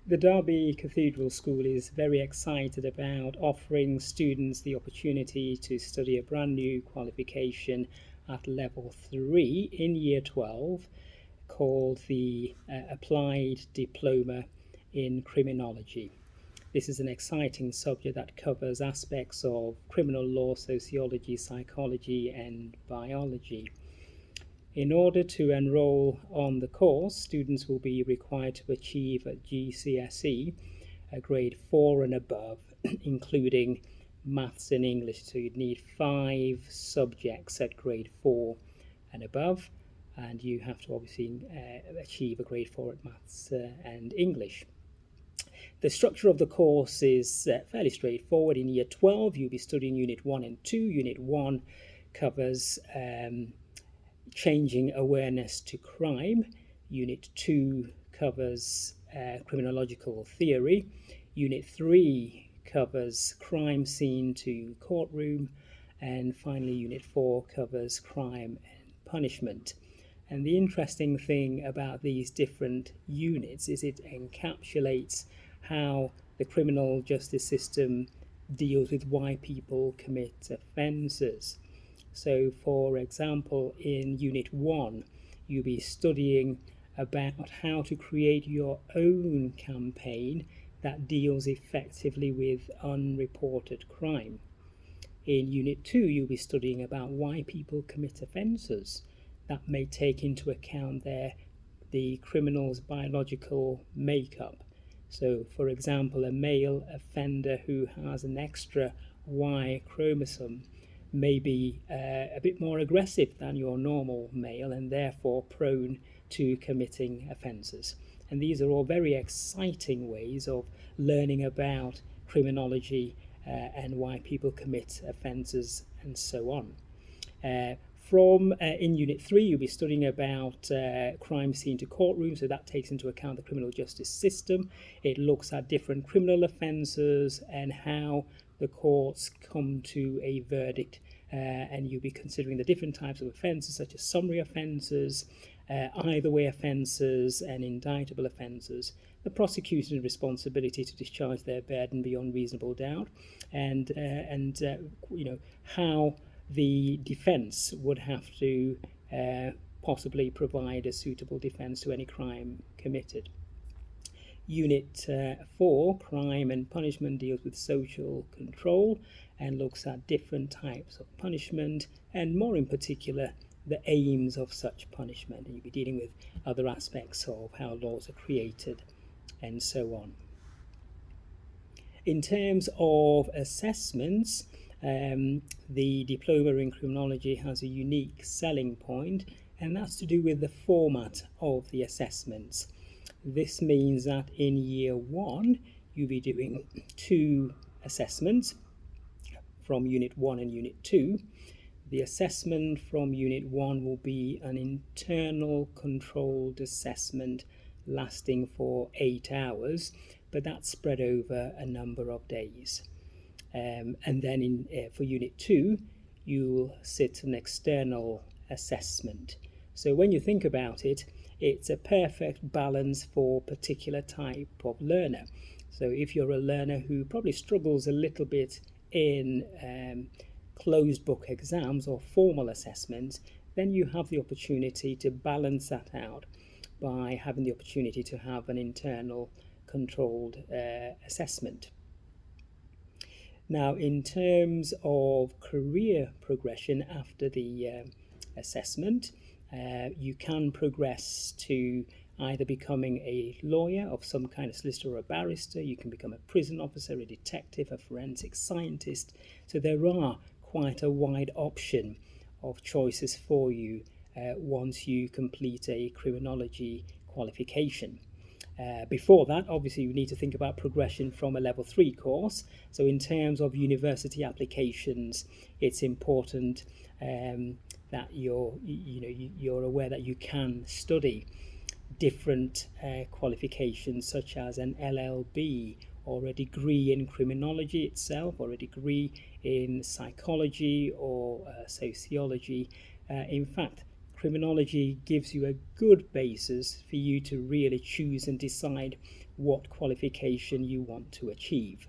The Derby Cathedral School is very excited about offering students the opportunity to study a brand new qualification at level 3 in year 12 called the Applied Diploma in Criminology. This is an exciting subject that covers aspects of criminal law, sociology, psychology, and biology. In order to enroll on the course, students will be required to achieve a GCSE, a grade 4 and above, including maths and English. So you'd need 5 subjects at grade 4 and above, and you have to obviously achieve a grade 4 at maths and English. The structure of the course is fairly straightforward. In year 12, you'll be studying Unit 1 and 2. Unit 1 covers changing awareness to crime. Unit 2 covers criminological theory. Unit 3 covers crime scene to courtroom. And finally, Unit 4 covers crime and punishment. And the interesting thing about these different units is it encapsulates how the criminal justice system deals with why people commit offences. So, for example, in Unit 1, you'll be studying about how to create your own campaign that deals effectively with unreported crime. In Unit 2, you'll be studying about why people commit offences that may take into account the criminal's biological makeup. So, for example, a male offender who has an extra Y chromosome may be a bit more aggressive than your normal male and therefore prone to committing offences. And these are all very exciting ways of learning about criminology and why people commit offences and so on. In Unit 3, you'll be studying about crime scene to courtroom, so that takes into account the criminal justice system. It looks at different criminal offences and how the courts come to a verdict, and you'll be considering the different types of offences, such as summary offences, either way offences, and indictable offences, the prosecution's responsibility to discharge their burden beyond reasonable doubt, and how the defence would have to possibly provide a suitable defence to any crime committed. Unit 4, Crime and Punishment, deals with social control and looks at different types of punishment and, more in particular, the aims of such punishment. And you'll be dealing with other aspects of how laws are created and so on. In terms of assessments, the diploma in criminology has a unique selling point, and that's to do with the format of the assessments. This means that in year 1, you'll be doing 2 assessments from Unit 1 and Unit 2. The assessment from Unit 1 will be an internal controlled assessment lasting for 8 hours, but that's spread over a number of days. And then for Unit 2, you'll sit an external assessment. So when you think about it, it's a perfect balance for a particular type of learner. So if you're a learner who probably struggles a little bit in closed book exams or formal assessments, then you have the opportunity to balance that out by having the opportunity to have an internal controlled assessment. Now, in terms of career progression after the assessment, you can progress to either becoming a lawyer of some kind of solicitor or a barrister. You can become a prison officer, a detective, a forensic scientist. So there are quite a wide option of choices for you once you complete a criminology qualification. Before that, obviously, you need to think about progression from a level 3 course. So in terms of university applications, it's important that you're aware that you can study different qualifications such as an LLB or a degree in criminology itself or a degree in psychology or sociology. In fact, criminology gives you a good basis for you to really choose and decide what qualification you want to achieve.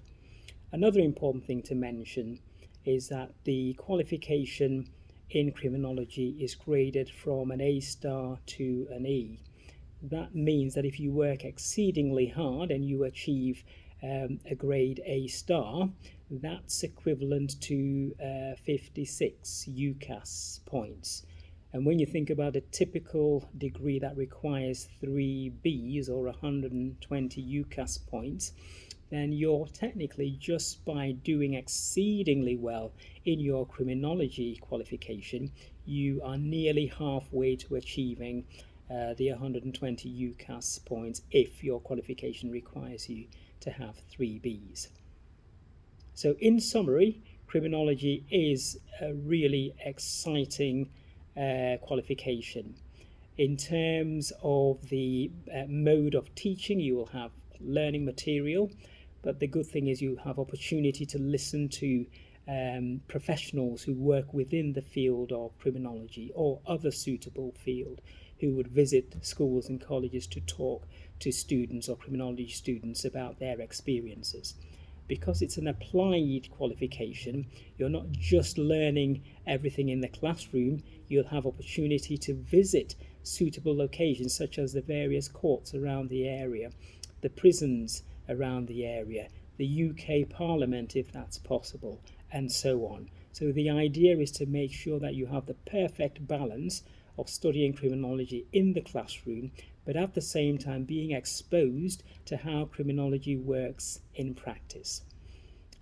Another important thing to mention is that the qualification in criminology is graded from an A star to an E. That means that if you work exceedingly hard and you achieve a grade A star, that's equivalent to 56 UCAS points. And when you think about a typical degree that requires 3 Bs or 120 UCAS points, then you're technically, just by doing exceedingly well in your criminology qualification, you are nearly halfway to achieving the 120 UCAS points if your qualification requires you to have 3 Bs. So in summary, criminology is a really exciting qualification. In terms of the mode of teaching, you will have learning material, but the good thing is you have opportunity to listen to professionals who work within the field of criminology or other suitable field, who would visit schools and colleges to talk to students or criminology students about their experiences. Because it's an applied qualification, you're not just learning everything in the classroom, you'll have opportunity to visit suitable locations such as the various courts around the area, the prisons around the area, the UK Parliament if that's possible, and so on. So the idea is to make sure that you have the perfect balance of studying criminology in the classroom, but at the same time being exposed to how criminology works in practice.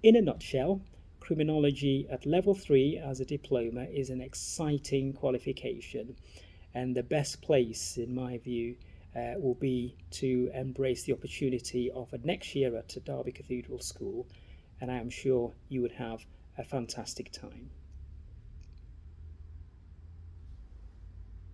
In a nutshell, criminology at level 3 as a diploma is an exciting qualification, and the best place, in my view, will be to embrace the opportunity of a next year at Derby Cathedral School, and I am sure you would have a fantastic time.